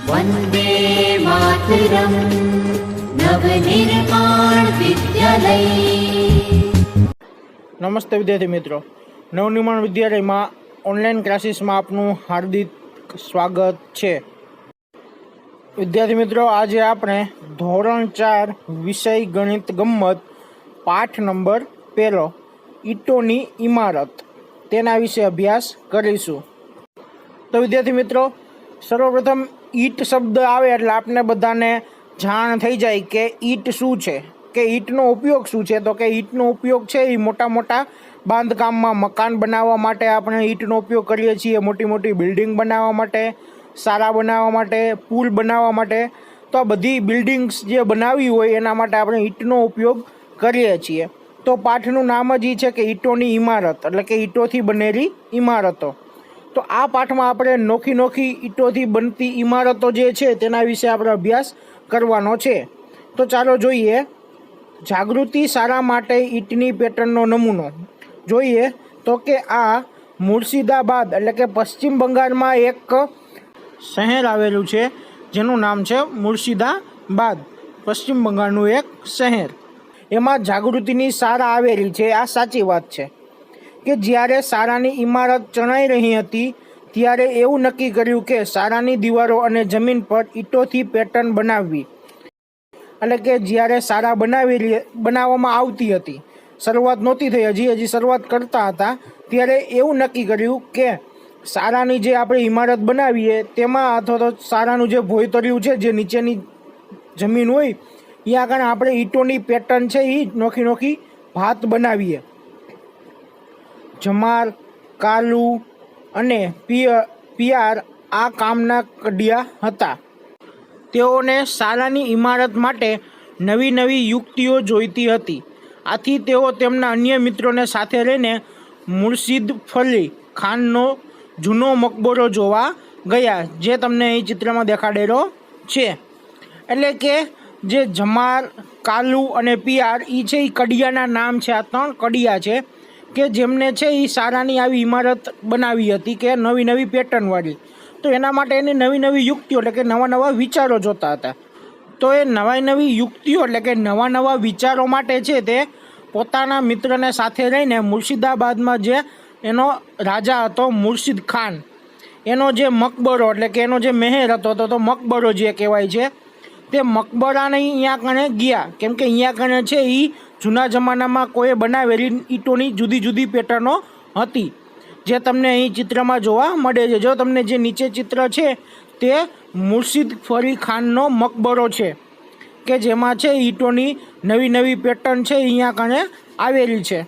वन्दे मातरम् नवनिर्माण विद्यालय। नमस्ते विद्यार्थी मित्रों, नवनिर्माण विद्यालय में ऑनलाइन क्लासीस में आपनु हार्दिक स्वागत है। विद्यार्थी मित्रों, आज आपणे धोरण 4 विषय गणित गम्मत पाठ नंबर 1 ईटोनी इमारत तेना विषे अभ्यास करीशुं। तो विद्यार्थी मित्रों, सर्वप्रथम ईट शब्द आवे એટલે आपने बधाने जाण थई जाय के ईट शुं छे, के ईटनो उपयोग शुं छे। तो के ईटनो उपयोग छे ए मोटा मोटा बांधकाममां मकान बनाववा माटे आपणे ईटनो उपयोग करीए छीए। मोटी मोटी बिल्डिंग बनाववा माटे, सारा बनाववा माटे, पुल बनाववा माटे। तो आ बधी बिल्डिंग्स जे बनावी होय एना माटे आपणे ईटनो उपयोग करीए छीए। तो पाठનું નામ જ છે કે ઈટોની ઇમારત એટલે કે ઈટોથી બનેલી ઇમારતો। તો આ પાઠમાં આપણે નોખી નોખી ઈટોથી બનતી ઇમારતો જે છે તેના વિશે આપણે અભ્યાસ કરવાનો છે। તો ચાલો જોઈએ। જાગૃતિ શાળા માટે ઈંટની પેટર્નનો નમૂનો જોઈએ તો કે આ મુર્શિદાબાદ એટલે કે પશ્ચિમ બંગાળમાં એક શહેર આવેલું છે જેનું નામ છે મુર્શિદાબાદ। પશ્ચિમ બંગાળનું એક શહેર, એમાં જાગૃતિની શાળા આવેલી છે। આ સાચી વાત છે કે જ્યારે શાળાની ઇમારત ચણાઈ રહી હતી ત્યારે એવું નક્કી કર્યું કે શાળાની દિવારો અને જમીન પર ઈંટોથી પેટર્ન બનાવવી। એટલે કે જ્યારે શાળા બનાવવામાં આવતી હતી, શરૂઆત નહોતી થઈ, હજી શરૂઆત કરતા હતા, ત્યારે એવું નક્કી કર્યું કે શાળાની જે આપણે ઇમારત બનાવીએ તેમાં અથવા તો શાળાનું જે ભોંયતળિયું છે, જે નીચેની જમીન હોય ત્યાં આગળ આપણે ઈંટોની પેટર્ન છે એ નોખી નોખી ભાત બનાવીએ। જમાર, કાલુ અને પિયાર આ કામના કડિયા હતા। તેઓને શાળાની ઇમારત માટે નવી નવી યુક્તિઓ જોઈતી હતી। આથી તેઓ તેમના અન્ય મિત્રોને સાથે લઈને મુર્શિદ ફલી ખાનનો જૂનો મકબરો જોવા ગયા, જે તમને અહીં ચિત્રમાં દેખાડેલો છે। એટલે કે જે જમાર, કાલુ અને પિયાર એ છે એ કડિયાના નામ છે। આ 3 કડિયા છે કે જેમને છે એ શાળાની આવી ઇમારત બનાવી હતી કે નવી નવી પેટર્નવાળી। તો એના માટે એની નવી નવી યુક્તિઓ એટલે કે નવા નવા વિચારો જોતા હતા। તો એ નવા નવી યુક્તિઓ એટલે કે નવા નવા વિચારો માટે છે તે પોતાના મિત્રને સાથે લઈને મુર્શિદાબાદમાં જે એનો રાજા હતો મુર્શિદ ખાન, એનો જે મકબરો એટલે કે એનો જે મહેર હતો તો મકબરો જે કહેવાય છે તે મકબરાને અહીંયા કણે ગયા, કેમ કે અહીંયા કણે છે એ જૂના જમાનામાં કોઈએ બનાવેલી ઈંટોની જુદી જુદી પેટર્નો હતી, જે તમને અહીં ચિત્રમાં જોવા મળે છે। જો તમને જે નીચે ચિત્ર છે તે મુર્શિદ ફરી ખાનનો મકબરો છે કે જેમાં છે ઈંટોની નવી નવી પેટર્ન છે અહીંયા કણે આવેલી છે।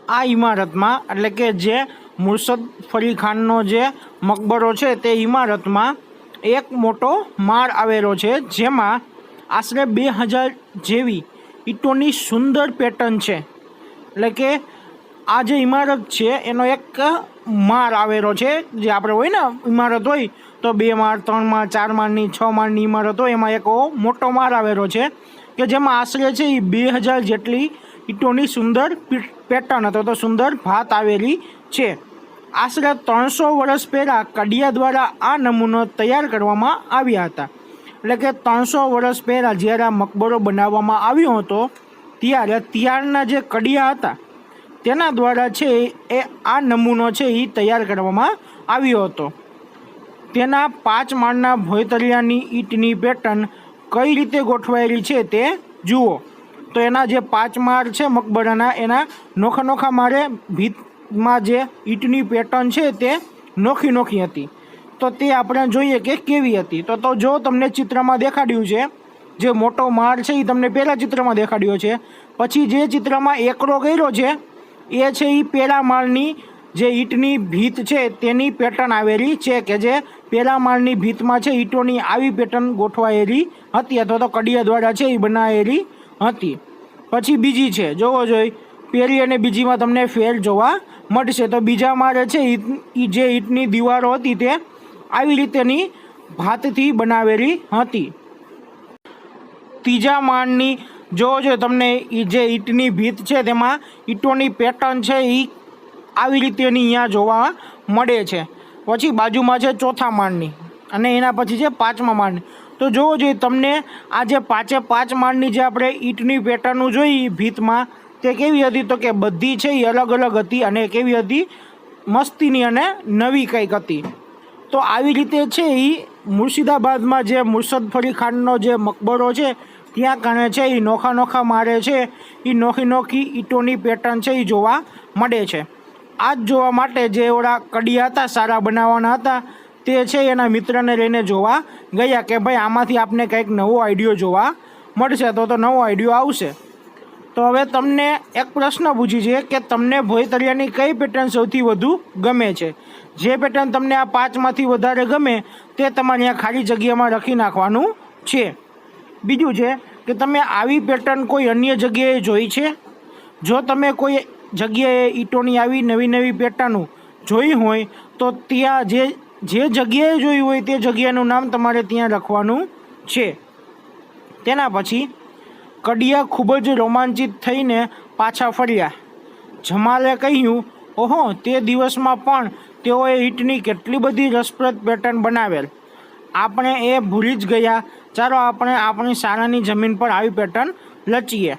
આ ઇમારતમાં એટલે કે જે મુર્શિદ ફરી ખાનનો જે મકબરો છે તે ઇમારતમાં એક મોટો માળ આવેલો છે, જેમાં આશરે 2000 જેવી ઈંટોની સુંદર પેટર્ન છે। એટલે કે આ જે ઇમારત છે એનો એક માળ આવેલો છે। જે આપણે હોય ને ઇમારત હોય તો 2 માળ, 3 માળ, 4 માળની, 6 માળની ઇમારત હોય, એમાં એક મોટો માળ આવેલો છે કે જેમાં આશરે છે એ 2000 જેટલી ઈંટોની સુંદર પેટર્ન અથવા તો સુંદર ભાત આવેલી છે। આશરે 300 વર્ષ પહેલાં કડિયા દ્વારા આ નમૂનો તૈયાર કરવામાં આવ્યા હતા। એટલે કે 300 વર્ષ પહેલાં જ્યારે આ મકબરો બનાવવામાં આવ્યો હતો ત્યારે ત્યારના જે કડિયા હતા તેના દ્વારા છે એ આ નમૂનો છે એ તૈયાર કરવામાં આવ્યો હતો। તેના 5 માળના ભોંયતળિયાની ઈંટની પેટર્ન કઈ રીતે ગોઠવાયેલી છે તે જુઓ। તો એના જે 5 માળ છે મકબરાના, એના નોખા નોખા માળે ભીતમાં જે ઈંટની પેટર્ન છે તે નોખી નોખી હતી। તો તે આપણે જોઈએ કે કેવી હતી। તો જો તમને ચિત્રમાં દેખાડ્યું છે જે મોટો માળ છે એ તમને પહેલાં ચિત્રમાં દેખાડ્યો છે, પછી જે ચિત્રમાં એકડો કર્યો છે એ છે એ પહેલા માળની જે ઈંટની ભીત છે તેની પેટર્ન આવેલી છે કે જે પહેલા માળની ભીતમાં છે ઈંટોની આવી પેટર્ન ગોઠવાયેલી હતી અથવા તો કડિયા દ્વારા છે એ બનાવેલી હતી। પછી બીજી છે, જોવો જોઈ પહેલી અને બીજીમાં તમને ફેર જોવા મળશે। તો બીજા માળે છે એ જે ઈંટની દિવારો હતી તે આવી રીતેની ભાતથી બનાવેલી હતી। ત્રીજા માળની જો તમને જે ઈંટની ભીત છે તેમાં ઈંટોની પેટર્ન છે એ આવી રીતેની અહીંયા જોવા મળે છે। પછી બાજુમાં છે ચોથા માળની, અને એના પછી છે 5મા માળ. તો જોવો જોઈએ તમને આ જે 5 માળની જે આપણે ઈંટની પેટર્નનું જોઈ ભીતમાં તે કેવી હતી, તો કે બધી છે એ અલગ અલગ હતી અને કેવી હતી, મસ્તીની અને નવી કંઈક હતી. તો આવી રીતે છે એ મુર્શિદાબાદમાં જે મુર્શદ ખાનનો જે મકબરો છે ત્યાં કારણે છે એ નોખા માળે છે એ નોખી ઈંટોની પેટર્ન છે એ જોવા મળે છે. આ જ જોવા માટે જે ઓલા કડિયા હતા સારા બનાવવાના હતા તે છે એના મિત્રને લઈને જોવા ગયા કે ભાઈ આમાંથી આપને કંઈક નવો આઈડિયો જોવા મળશે, તો નવો આઈડિયો આવશે. તો હવે તમને એક પ્રશ્ન પૂછી છે કે તમને ભોંયતળિયાની કઈ પેટર્ન સૌથી વધુ ગમે છે? જે પેટર્ન તમને આ 5માંથી વધારે ગમે તે તમારે અહીંયા ખાલી જગ્યામાં લખી નાખવાનું છે. બીજું છે કે તમે આવી પેટર્ન કોઈ અન્ય જગ્યાએ જોઈ છે? જો તમે કોઈ જગ્યાએ ઈંટોની આવી નવી પેટર્નો જોઈ હોય તો ત્યાં જે જગ્યાએ જોઈ હોય તે જગ્યાનું નામ તમારે ત્યાં લખવાનું છે. તેના પછી કડિયા ખૂબ જ રોમાંચિત થઈને પાછા ફર્યા. જમાલે કહ્યું, ઓહો, તે દિવસમાં પણ તેઓએ ઈંટની કેટલી બધી રસપ્રદ પેટર્ન બનાવેલ. આપણે એ ભૂલી જ ગયા. ચાલો આપણે આપણી શાળાની જમીન પર આવી પેટર્ન લચીએ.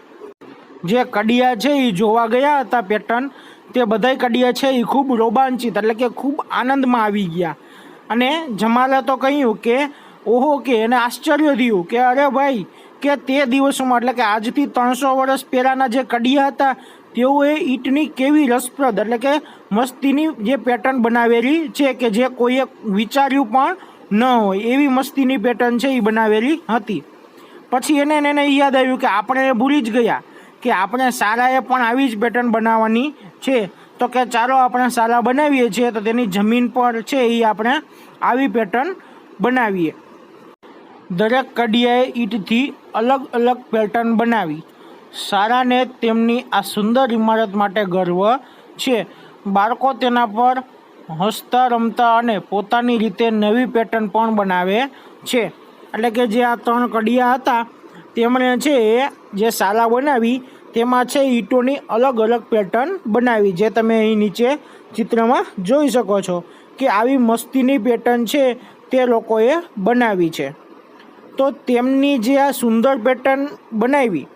જે કડિયા છે એ જોવા ગયા હતા પેટર્ન, તે બધાય કડિયા છે એ ખૂબ રોમાંચિત એટલે કે ખૂબ આનંદમાં આવી ગયા. અને જમાલે તો કહ્યું કે ઓહો, કે એને આશ્ચર્ય થયું કે અરે ભાઈ, કે તે દિવસોમાં એટલે કે આજથી 300 વર્ષ પહેલાંના જે કડિયા હતા તેઓએ ઈંટની કેવી રસપ્રદ એટલે કે મસ્તીની જે પેટર્ન બનાવેલી છે કે જે કોઈએ વિચાર્યું પણ ન હોય એવી મસ્તીની પેટર્ન છે એ બનાવેલી હતી. પછી એને યાદ આવ્યું કે આપણે એ ભૂલી જ ગયા કે આપણે શાળાએ પણ આવી જ પેટર્ન બનાવવાની છે. તો કે ચાલો આપણે શાળા બનાવીએ છીએ તો તેની જમીન પર છે એ આપણે આવી પેટર્ન બનાવીએ. દરેક કડિયાએ ઈંટથી અલગ અલગ પેટર્ન બનાવી. શાળાને તેમની આ સુંદર ઇમારત માટે ગર્વ છે. બાળકો તેના પર હસતા રમતા અને પોતાની રીતે નવી પેટર્ન પણ બનાવે છે. એટલે કે જે આ 3 કડિયા હતા તેમણે છે જે શાળા બનાવી તેમાં છે ઈંટોની અલગ અલગ પેટર્ન બનાવી, જે તમે અહીં નીચે ચિત્રમાં જોઈ શકો છો કે આવી મસ્તીની પેટર્ન છે તે લોકોએ બનાવી છે. તો તેમની જે આ સુંદર પેટર્ન બનાવી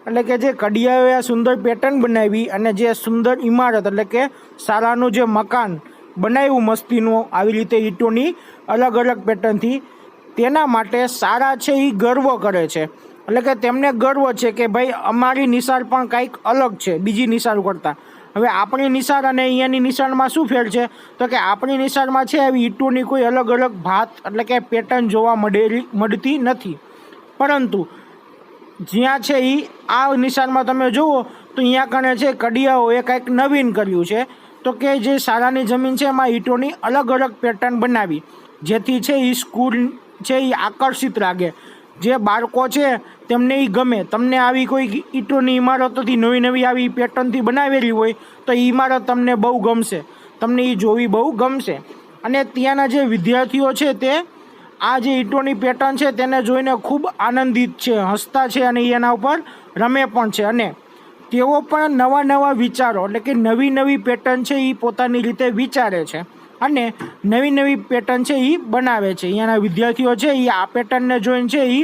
એટલે કે જે કડિયાઓએ આ સુંદર પેટર્ન બનાવી અને જે સુંદર ઇમારત એટલે કે શાળાનું જે મકાન બનાવ્યું મસ્તીનું આવી રીતે ઈંટોની અલગ અલગ પેટર્નથી, તેના માટે શાળા છે એ ગર્વ કરે છે. એટલે કે તેમને ગર્વ છે કે ભાઈ અમારી નિશાળ પણ કંઈક અલગ છે બીજી નિશાળ કરતાં. હવે આપણી નિશાળ અને અહીંયાની નિશાળમાં શું ફેર છે, તો કે આપણી નિશાળમાં છે આવી ઈંટોની કોઈ અલગ અલગ ભાત એટલે કે પેટર્ન જોવા મળતી નથી. પરંતુ જ્યાં છે એ આ નિશાળમાં તમે જુઓ તો અહીંયા કણે છે કડિયાઓએ કંઈક નવીન કર્યું છે. તો કે જે શાળાની જમીન છે એમાં ઈંટોની અલગ અલગ પેટર્ન બનાવી, જેથી છે એ સ્કૂલ છે એ આકર્ષિત લાગે. જે બાળકો છે તેમને એ ગમે. તમને આવી કોઈ ઈંટોની ઇમારતોથી નવી આવી પેટર્નથી બનાવેલી હોય તો એ ઇમારત તમને બહુ ગમશે, તમને એ જોવી બહુ ગમશે. અને ત્યાંના જે વિદ્યાર્થીઓ છે તે આ જે ઈંટોની પેટર્ન છે તેને જોઈને ખૂબ આનંદિત છે, હસતા છે અને એના ઉપર રમે પણ છે. અને તેઓ પણ નવા વિચારો એટલે કે નવી પેટર્ન છે એ પોતાની રીતે વિચારે છે અને નવી પેટર્ન છે એ બનાવે છે. અહીંયાના વિદ્યાર્થીઓ છે એ આ પેટર્નને જોઈને છે એ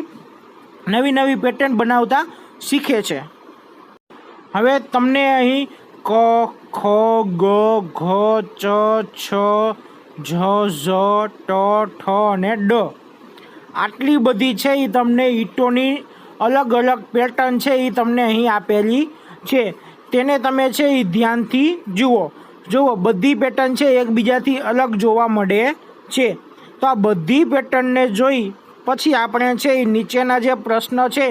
નવી પેટર્ન બનાવતા શીખે છે. હવે તમને અહીં ક, ખ, ગ, ઘ, ચ, છ, જ, ઝ, ટ, ઠ અને ડ આટલી બધી છે એ તમને ઈંટોની અલગ અલગ પેટર્ન છે એ તમને અહીં આપેલી છે. તેને તમે છે એ ધ્યાનથી જુઓ બધી પેટર્ન છે એકબીજાથી અલગ જોવા મળે છે. તો આ બધી પેટર્નને જોઈ પછી આપણે છે એ નીચેના જે પ્રશ્ન છે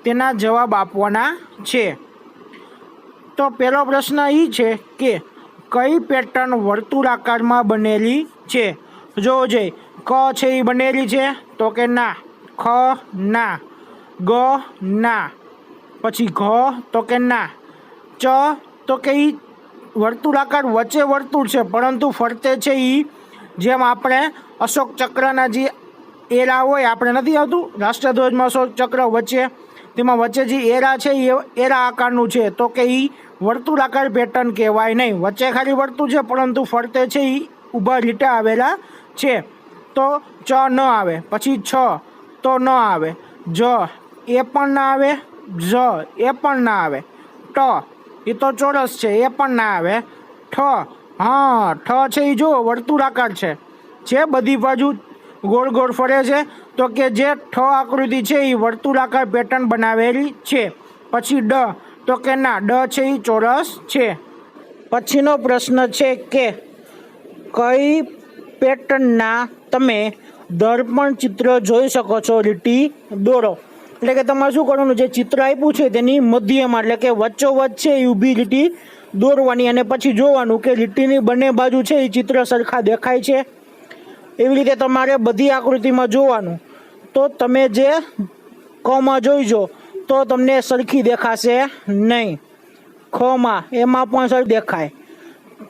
તેના જવાબ આપવાના છે. તો પહેલો પ્રશ્ન એ છે કે કઈ પેટર્ન વર્તુળાકારમાં બનેલી છે? જોવો જોઈએ. ક છે એ બનેલી છે તો કે ના, ખ ના, ગ ના, પછી ઘ તો કે ના, ચ તો કે એ વર્તુળાકાર વચ્ચે વર્તુળ છે પરંતુ ફરતે છે એ જેમ આપણે અશોક ચક્રના જે એરા હોય આપણે નથી આવતું રાષ્ટ્રધ્વજમાં અશોક ચક્ર વચ્ચે, તેમાં વચ્ચે જે એરા છે એ એરા આકારનું છે તો કે એ વર્તુળાકાર પેટર્ન કહેવાય નહીં. વચ્ચે ખાલી વર્તુળ છે પરંતુ ફરતે છે એ ઊભા લીટા આવેલા છે. તો ચ ન આવે, પછી છ તો ન આવે, જ એ પણ ના આવે, જ એ પણ ના આવે, ટ એ તો ચોરસ છે એ પણ ના આવે, ઠ હા ઠ છે એ જુઓ વર્તુળાકાર છે બધી બાજુ ગોળ ગોળ ફરે છે, તો કે જે ઠ આકૃતિ છે એ વર્તુળાકાર પેટર્ન બનાવેલી છે. પછી ડ તો કે ના, ડ છે એ ચોરસ છે. પછીનો પ્રશ્ન છે કે કઈ પેટર્નના તમે દર્પણ ચિત્ર જોઈ શકો છો, લીટી દોરો. એટલે કે તમારે શું કરવાનું, જે ચિત્ર આપ્યું છે તેની મધ્યમાં એટલે કે વચ્ચોવચ્ચ છે એ ઊભી લીટી દોરવાની અને પછી જોવાનું કે લીટીની બંને બાજુ છે એ ચિત્ર સરખા દેખાય છે. એવી રીતે તમારે બધી આકૃતિમાં જોવાનું. તો તમે જે કમાં જોઈજો તો તમને સરખી દેખાશે નહીં. ખમાં એમાં પણ સરખી દેખાય,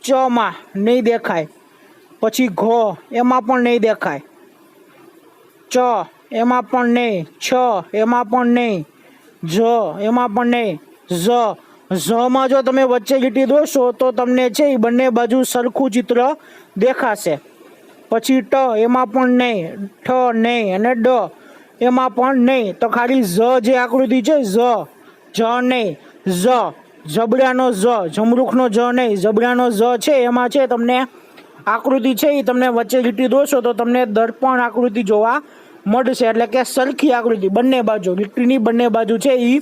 ચમાં નહીં દેખાય, પછી ઘ એમાં પણ નહીં દેખાય, ચ એમાં પણ નહીં, છ એમાં પણ નહીં, જ એમાં પણ નહીં, ઝમાં જો તમે વચ્ચે લીટી દોરશો તો તમને છે એ બંને બાજુ સરખું ચિત્ર દેખાશે. પછી ટ એમાં પણ નહીં, ઠ નહીં અને ડ એમાં પણ નહીં. તો ખાલી ઝ જે આકૃતિ છે જ નહીં, જબડાનો જમરૂખનો જ નહીં, જબડાનો જ છે એમાં છે તમને આકૃતિ છે એ તમને વચ્ચે લીટી દોરશો તો તમને દર્પણ આકૃતિ જોવા મળશે. એટલે કે સરખી આકૃતિ બંને બાજુ, લીટીની બંને બાજુ છે એ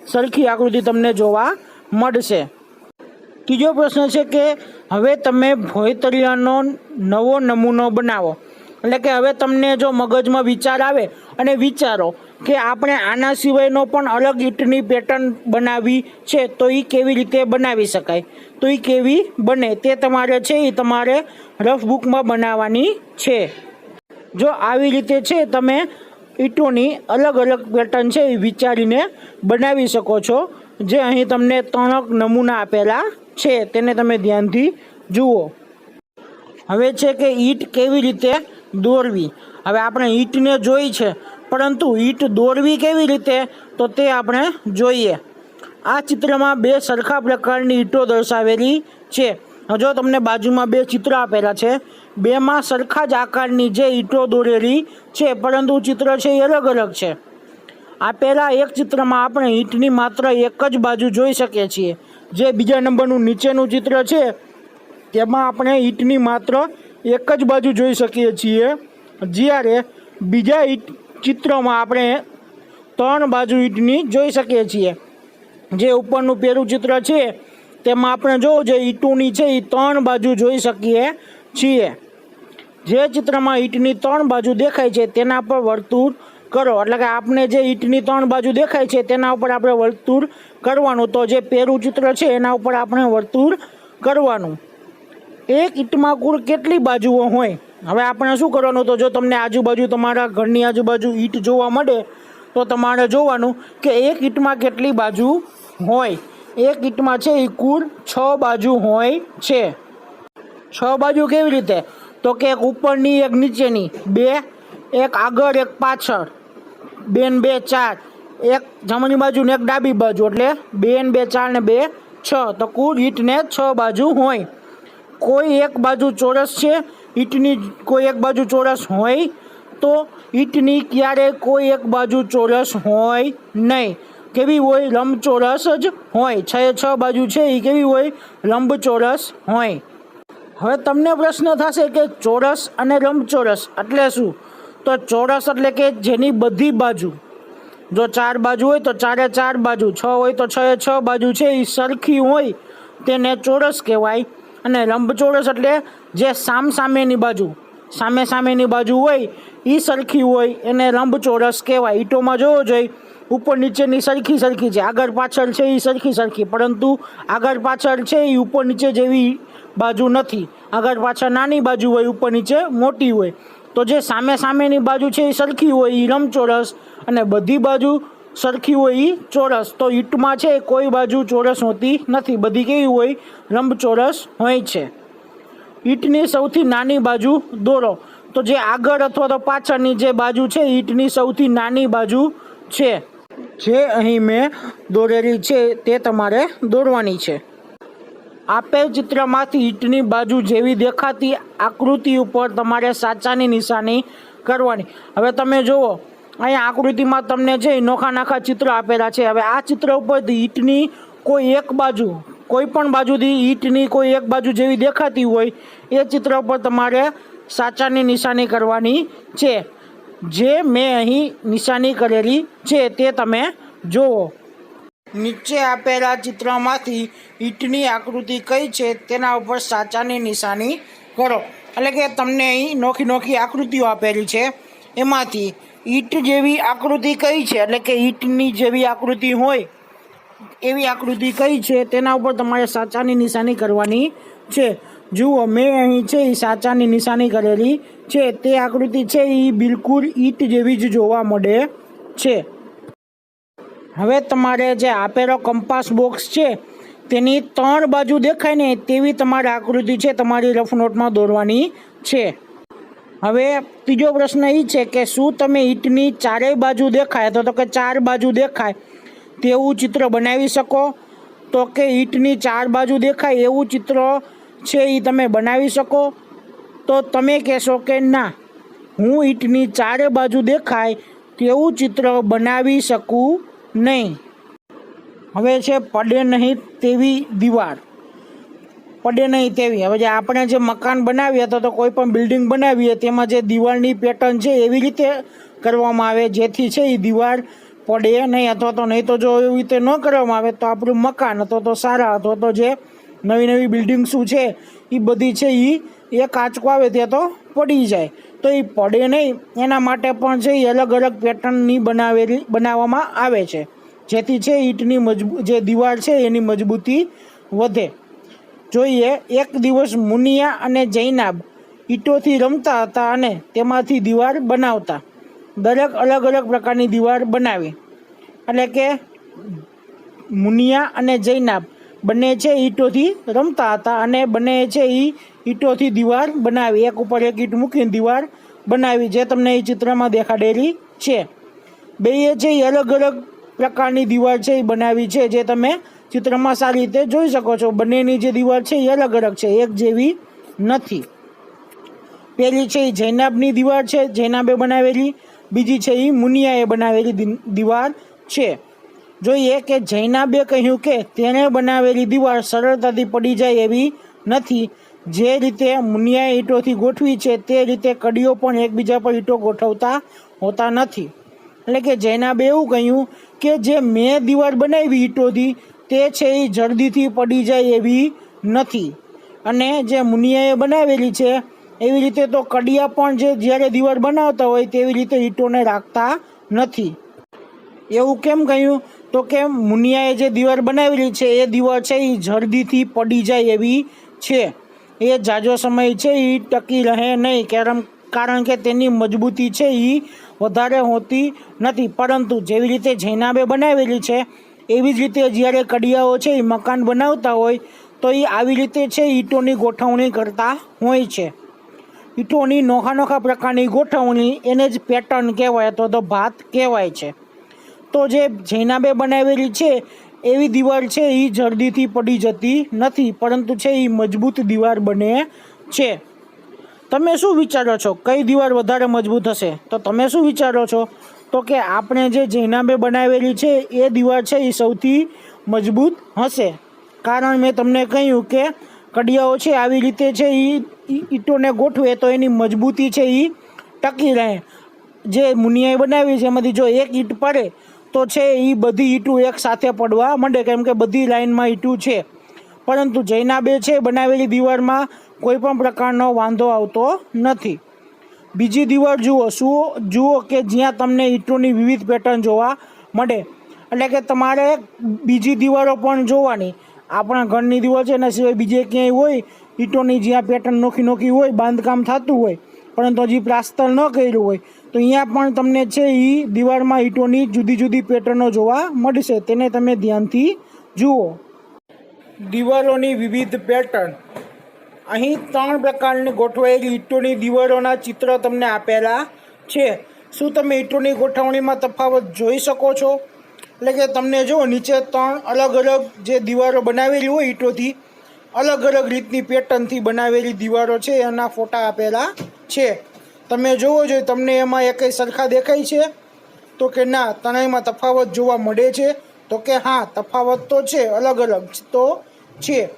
સરખી આકૃતિ તમને જોવા મળશે. ત્રીજો પ્રશ્ન છે કે હવે તમે ભોંયતળિયાનો નવો નમૂનો બનાવો. એટલે કે હવે તમને જો મગજમાં વિચાર આવે અને વિચારો કે આપણે આના સિવાયનો પણ અલગ ઈંટની પેટર્ન બનાવી છે, તો એ કેવી રીતે બનાવી શકાય, તો એ કેવી બને તે તમારે છે એ તમારે રફ બુકમાં બનાવવાની છે. જો આવી રીતે છે તમે ઈંટોની અલગ અલગ પેટર્ન છે એ વિચારીને બનાવી શકો છો. જે અહીં તમને 3 નમૂના આપેલા છે તેને તમે ધ્યાનથી જુઓ. હવે છે કે ઈંટ કેવી રીતે દોરવી. હવે આપણે ઈંટને જોઈ છે, પરંતુ ઈંટ દોરવી કેવી રીતે તો તે આપણે જોઈએ. આ ચિત્રમાં 2 સરખા પ્રકારની ઈંટો દર્શાવેલી છે. જો તમને બાજુમાં 2 ચિત્ર આપેલા છે, બેમાં સરખા જ આકારની જે ઈંટો દોરેલી છે, પરંતુ ચિત્ર છે એ અલગ અલગ છે. આપેલા એક ચિત્રમાં આપણે ઈંટની માત્ર એક જ બાજુ જોઈ શકીએ છીએ. જે બીજા નંબરનું નીચેનું ચિત્ર છે તેમાં આપણે ઈંટની માત્ર એક જ બાજુ જોઈ શકીએ છીએ, જ્યારે બીજા ચિત્રમાં આપણે 3 બાજુ ઈંટની જોઈ શકીએ છીએ. જે ઉપરનું પહેલું ચિત્ર છે તેમાં આપણે જોવું જે ઈંટોની છે એ 3 બાજુ જોઈ શકીએ છીએ. જે ચિત્રમાં ઈંટની 3 બાજુ દેખાય છે તેના પર વર્તુળ કરો. એટલે કે આપણે જે ઈંટની 3 બાજુ દેખાય છે તેના ઉપર આપણે વર્તુળ કરવાનું. તો જે પહેલું ચિત્ર છે એના ઉપર આપણે વર્તુળ કરવાનું. એક ઈંટમાં કુલ કેટલી બાજુઓ હોય. હવે આપણે શું કરવાનું, તો જો તમને આજુબાજુ તમારા ઘરની આજુબાજુ ઈંટ જોવા મળે તો તમારે જોવાનું કે એક ઈંટમાં કેટલી બાજુ હોય. એક ઈંટમાં છે એ કુલ 6 બાજુ હોય છે. 6 બાજુ કેવી રીતે, તો કે એક ઉપરની એક નીચેની, 2 એક આગળ એક પાછળ, 2 ને 2 4, એક જમણી બાજુ ને એક ડાબી બાજુ, એટલે 2 ને 2 4 ને 2 6. તો કુલ ઈંટને 6 બાજુ હોય. કોઈ એક બાજુ ચોરસ છે, ઈંટની કોઈ એક બાજુ ચોરસ હોય તો ઈંટની ક્યારેય કોઈ એક બાજુ ચોરસ હોય નહીં. કેવી હોય, લંબચોરસ જ હોય. 6 બાજુ છે એ કેવી હોય, લંબચોરસ હોય. હવે તમને પ્રશ્ન થશે કે ચોરસ અને લંબચોરસ એટલે શું. તો ચોરસ એટલે કે જેની બધી બાજુ, જો 4 બાજુ હોય તો 4 બાજુ, 6 હોય તો 6 બાજુ છે એ સરખી હોય તેને ચોરસ કહેવાય. અને લંબચોરસ એટલે જે સામેની બાજુ હોય એ સરખી હોય એને લંબચોરસ કહેવાય. ઈંટોમાં જોવો જોઈએ ઉપર નીચેની સરખી છે, આગળ પાછળ છે એ સરખી, પરંતુ આગળ પાછળ છે એ ઉપર નીચે જેવી બાજુ નથી. આગળ પાછળ નાની બાજુ હોય, ઉપર નીચે મોટી હોય. તો જે સામેની બાજુ છે એ સરખી હોય એ લંબચોરસ, અને બધી બાજુ સરખી હોય એ ચોરસ. તો ઈંટમાં છે કોઈ બાજુ ચોરસ હોતી નથી, બધી કેવી હોય, લંબચોરસ હોય છે. ઈંટની સૌથી નાની બાજુ દોરો. તો જે આગળ અથવા તો પાછળની જે બાજુ છે ઈંટની સૌથી નાની બાજુ છે, જે અહીં મેં દોરેલી છે તે તમારે દોરવાની છે. આપેલ ચિત્રમાંથી ઈંટની બાજુ જેવી દેખાતી આકૃતિ ઉપર તમારે સાચાની નિશાની કરવાની. હવે તમે જુઓ અહીંયા આકૃતિમાં તમને છે નોખા ચિત્ર આપેલા છે. હવે આ ચિત્ર ઉપરથી ઈંટની કોઈ એક બાજુ, કોઈ પણ બાજુથી ઈંટની કોઈ એક બાજુ જેવી દેખાતી હોય એ ચિત્ર ઉપર તમારે સાચાની નિશાની કરવાની છે. જે મેં અહીં નિશાની કરેલી છે તે તમે જુઓ. નીચે આપેલા ચિત્રમાંથી ઈંટની આકૃતિ કઈ છે તેના ઉપર સાચાની નિશાની કરો. એટલે કે તમને અહીં નોખી આકૃતિઓ આપેલી છે, એમાંથી ઈંટ જેવી આકૃતિ કઈ છે, એટલે કે ઈંટની જેવી આકૃતિ હોય એવી આકૃતિ કઈ છે તેના ઉપર તમારે સાચાની નિશાની કરવાની છે. જુઓ મેં અહીં છે એ સાચાની નિશાની કરેલી છે. તે આકૃતિ છે એ બિલકુલ ઈંટ જેવી જ જોવા મળે છે. હવે તમારે જે આપેલો કંપાસ બોક્સ છે તેની 3 બાજુ દેખાય ને તેવી તમારી આકૃતિ છે તમારી રફ નોટમાં દોરવાની છે. હવે ત્રીજો પ્રશ્ન એ છે કે શું તમે ઈંટની 4 બાજુ દેખાય તો કે 4 બાજુ દેખાય તેવું ચિત્ર બનાવી શકો? તો કે ઈંટની 4 બાજુ દેખાય એવું ચિત્ર છે એ તમે બનાવી શકો? તો તમે કહેશો કે ના, હું ઈંટની 4 બાજુ દેખાય તેવું ચિત્ર બનાવી શકું નહીં. હવે છે પડે નહીં તેવી દીવાર. પડે નહીં તેવી, હવે જે આપણે જે મકાન બનાવીએ તો કોઈ પણ બિલ્ડિંગ બનાવીએ તેમાં જે દિવાલની પેટર્ન છે એવી રીતે કરવામાં આવે જેથી છે એ દિવાલ પડે નહીં. અથવા તો નહીં તો જો એવી રીતે ન કરવામાં આવે તો આપણું મકાન અથવા તો સારા અથવા તો જે નવી બિલ્ડિંગ શું છે એ બધી છે એ કાચકો આવે તે તો પડી જાય. તો એ પડે નહીં એના માટે પણ છે એ અલગ પેટર્નની બનાવવામાં આવે છે જેથી છે ઈંટની જે દિવાલ છે એની મજબૂતી વધે. જોઈએ, એક દિવસ મુનિયા અને જૈનાબ ઈંટોથી રમતા હતા અને તેમાંથી દિવાલ બનાવતા. દરેક અલગ પ્રકારની દિવાલ બનાવી. એટલે કે મુનિયા અને જૈનાબ બંને છે ઈંટોથી રમતા હતા અને બંને છે એ ઈંટોથી દિવાલ બનાવી. એક ઉપર એક ઈંટ મૂકીને દિવાલ બનાવી, જે તમને એ ચિત્રમાં દેખાડેલી છે. બેએ છે એ અલગ પ્રકારની દિવાલ છે એ બનાવી છે, જે તમે ચિત્રમાં સારી રીતે જોઈ શકો છો. બંનેની જે દિવાલ છે એ અલગ છે, એક જેવી નથી. પહેલી છે એ જૈનાબની દિવાલ છે, જૈનાબે બનાવેલી. બીજી છે એ મુનિયાએ બનાવેલી દિવાલ છે. જોઈએ કે જૈનાબે કહ્યું કે તેણે બનાવેલી દિવાલ સરળતાથી પડી જાય એવી નથી. જે રીતે મુનિયાએ ઈંટોથી ગોઠવી છે તે રીતે કડીઓ પણ એકબીજા પર ઈંટો ગોઠવતા હોતા નથી. એટલે કે જૈનાબે એવું કહ્યું કે જે મેં દિવાલ બનાવી ઈંટોથી તે છે એ જલ્દીથી પડી જાય એવી નથી. અને જે મુનિયાએ બનાવેલી છે એવી રીતે તો કડિયા પણ જે જ્યારે દિવાલ બનાવતા હોય તેવી રીતે ઈંટોને રાખતા નથી. એવું કેમ કહ્યું? તો કે મુનિયાએ જે દિવાલ બનાવેલી છે એ દિવાલ છે એ જલ્દીથી પડી જાય એવી છે. એ ઝાઝો સમય છે એ ટકી રહે નહીં, કારણ કે તેની મજબૂતી છે એ વધારે હોતી નથી. પરંતુ જેવી રીતે જૈનાબે બનાવેલી છે એવી જ રીતે જ્યારે કડિયાઓ છે એ મકાન બનાવતા હોય તો એ આવી રીતે છે ઈંટોની ગોઠવણી કરતા હોય છે. ઈંટોની નોખા પ્રકારની ગોઠવણી એને જ પેટર્ન કહેવાય અથવા તો ભાત કહેવાય છે. તો જે જૈનાબે બનાવેલી છે એવી દિવાલ છે એ જલ્દીથી પડી જતી નથી, પરંતુ છે એ મજબૂત દિવાલ બને છે. તમે શું વિચારો છો, કઈ દિવાલ વધારે મજબૂત હશે? તો તમે શું વિચારો છો? તો કે આપણે જે જૈનાબે બનાવેલી છે એ દિવાલ છે એ સૌથી મજબૂત હશે. કારણ મેં તમને કહ્યું કે કડિયાઓ છે આવી રીતે છે એ ઈંટોને ગોઠવે તો એની મજબૂતી છે એ ટકી રહે. જે મુનિયાએ બનાવી છે એમાંથી જો એક ઈંટ પડે તો છે એ બધી ઈંટું એક સાથે પડવા માંડે, કેમ કે બધી લાઈનમાં ઈંટું છે. પરંતુ જૈનાબે છે બનાવેલી દિવાલમાં કોઈ પણ પ્રકારનો વાંધો આવતો નથી. બીજી દિવાલ જુઓ કે જ્યાં તમને ઈંટોની વિવિધ પેટર્ન જોવા મળે. એટલે કે તમારે બીજી દિવાલો પણ જોવાની. આપણા ઘરની દિવાલ છે એના સિવાય બીજે ક્યાંય હોય ઈંટોની જ્યાં પેટર્ન નોખી હોય, બાંધકામ થતું હોય પરંતુ હજી પ્લાસ્ટર ન કર્યું હોય તો અહીંયા પણ તમને છે એ દિવાલમાં ઈંટોની જુદી પેટર્નો જોવા મળશે. તેને તમે ધ્યાનથી જુઓ. દિવાલોની વિવિધ પેટર્ન. અહીં 3 પ્રકારની ગોઠવાયેલી ઈંટોની દિવાલોના ચિત્ર તમને આપેલા છે. શું તમે ઈંટોની ગોઠવણીમાં તફાવત જોઈ શકો છો? એટલે કે તમને જો નીચે 3 અલગ જે દિવાલો બનાવેલી હોય ઈંટોથી અલગ અલગ રીતની પેટર્નથી બનાવેલી દીવારો છે એના ફોટા આપેલા છે. તમે જોવો જોઈએ તમને એમાં એકઈ સરખા દેખાય છે તો કે ના, ત્રણેયમાં તફાવત જોવા મળે છે તો કે હા, તફાવત તો છે, અલગ અલગ તો છે.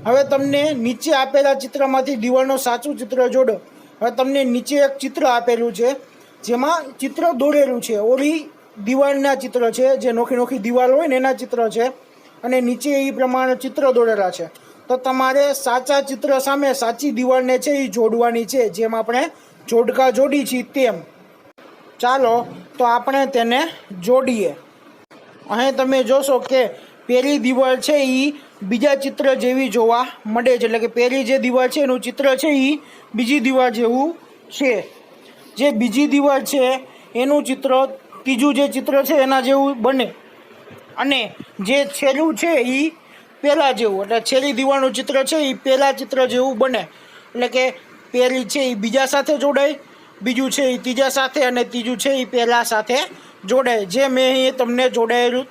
હવે તમને નીચે આપેલા ચિત્રમાંથી દિવાલનું સાચું ચિત્ર જોડો. હવે તમને નીચે એક ચિત્ર આપેલું છે જેમાં ચિત્ર દોરેલું છે. ઓલી દિવાલના ચિત્ર છે, જે નોખી નોખી દિવાલ હોય ને એના ચિત્ર છે, અને નીચે એ પ્રમાણે ચિત્ર દોરેલા છે. તો તમારે સાચા ચિત્ર સામે સાચી દિવાલને છે એ જોડવાની છે, જેમ આપણે જોડકા જોડી છીએ તેમ. ચાલો તો આપણે તેને જોડીએ. અહીં તમે જોશો કે પહેલી દિવાલ છે એ બીજા ચિત્ર જેવી જોવા મળે છે. એટલે કે પહેલી જે દિવાલ છે એનું ચિત્ર છે એ બીજી દિવાલ જેવું છે. જે બીજી દિવાલ છે એનું ચિત્ર ત્રીજું જે ચિત્ર છે એના જેવું બને, અને જે છેલ્લું છે એ પહેલાં જેવું. એટલે છેલ્લી દિવાલનું ચિત્ર છે એ પહેલાં ચિત્ર જેવું બને. એટલે કે પહેલી છે એ બીજા સાથે જોડાય, બીજું છે એ ત્રીજા સાથે, અને ત્રીજું છે એ પહેલાં સાથે જોડાય. જે મેં અહીં તમને જોડાયેલું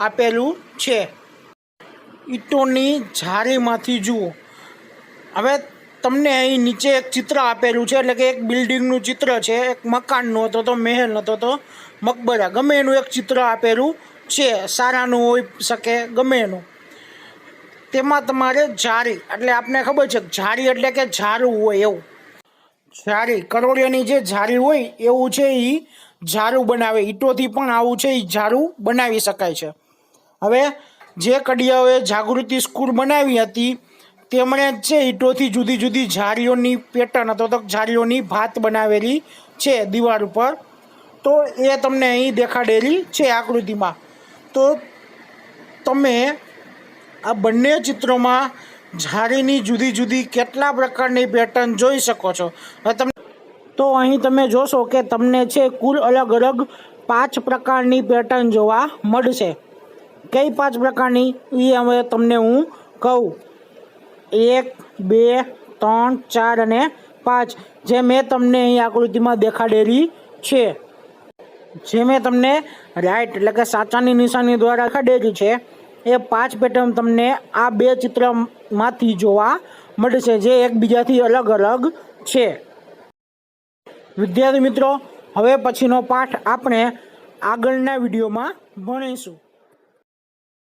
આપેલું છે. ઈંટોની જાળીમાંથી જુઓ. હવે તમને અહીં નીચે એક ચિત્ર આપેલું છે, એટલે કે એક બિલ્ડિંગનું ચિત્ર છે, એક મકાનનું અથવા તો મહેલ અથવા તો મકબરા, ગમે એનું એક ચિત્ર આપેલું છે. સારાનું હોઈ શકે, ગમે એનું. તેમાં તમારે જાળી, એટલે આપને ખબર છે જાળી એટલે કે ઝાડું હોય એવું. જાળી, કરોળિયાની જે જાળી હોય એવું છે એ ઝાડું બનાવે. ઈંટોથી પણ આવું છે એ ઝાડું બનાવી શકાય છે. હવે જે કડિયાઓએ જાગૃતિ સ્કૂલ બનાવી હતી તેમણે છે ઈંટોથી જુદી જુદી જાળીઓની પેટર્ન અથવા તો જાળીઓની ભાત બનાવેલી છે દિવાલ ઉપર. તો એ તમને અહીં દેખાડેલી છે આકૃતિમાં. તો તમે આ બંને ચિત્રોમાં જાળીની જુદી જુદી કેટલા પ્રકારની પેટર્ન જોઈ શકો છો. હવે તમે તો અહીં તમે જોશો કે તમને છે કુલ અલગ અલગ 5 પ્રકારની પેટર્ન જોવા મળશે. કઈ 5 પ્રકારની એ હવે તમને હું કહું. 1, 2, 3, 4 અને 5, જે મેં તમને અહીં આકૃતિમાં દેખાડેલી છે. જે મેં તમને રાઈટ એટલે કે સાચાની નિશાની દ્વારા દેખાડેલી છે એ 5 પેટર્ન તમને આ 2 ચિત્રમાંથી જોવા મળશે, જે એકબીજાથી અલગ અલગ છે. વિદ્યાર્થી મિત્રો, હવે પછીનો પાઠ આપણે આગળના વિડીયોમાં ભણીશું.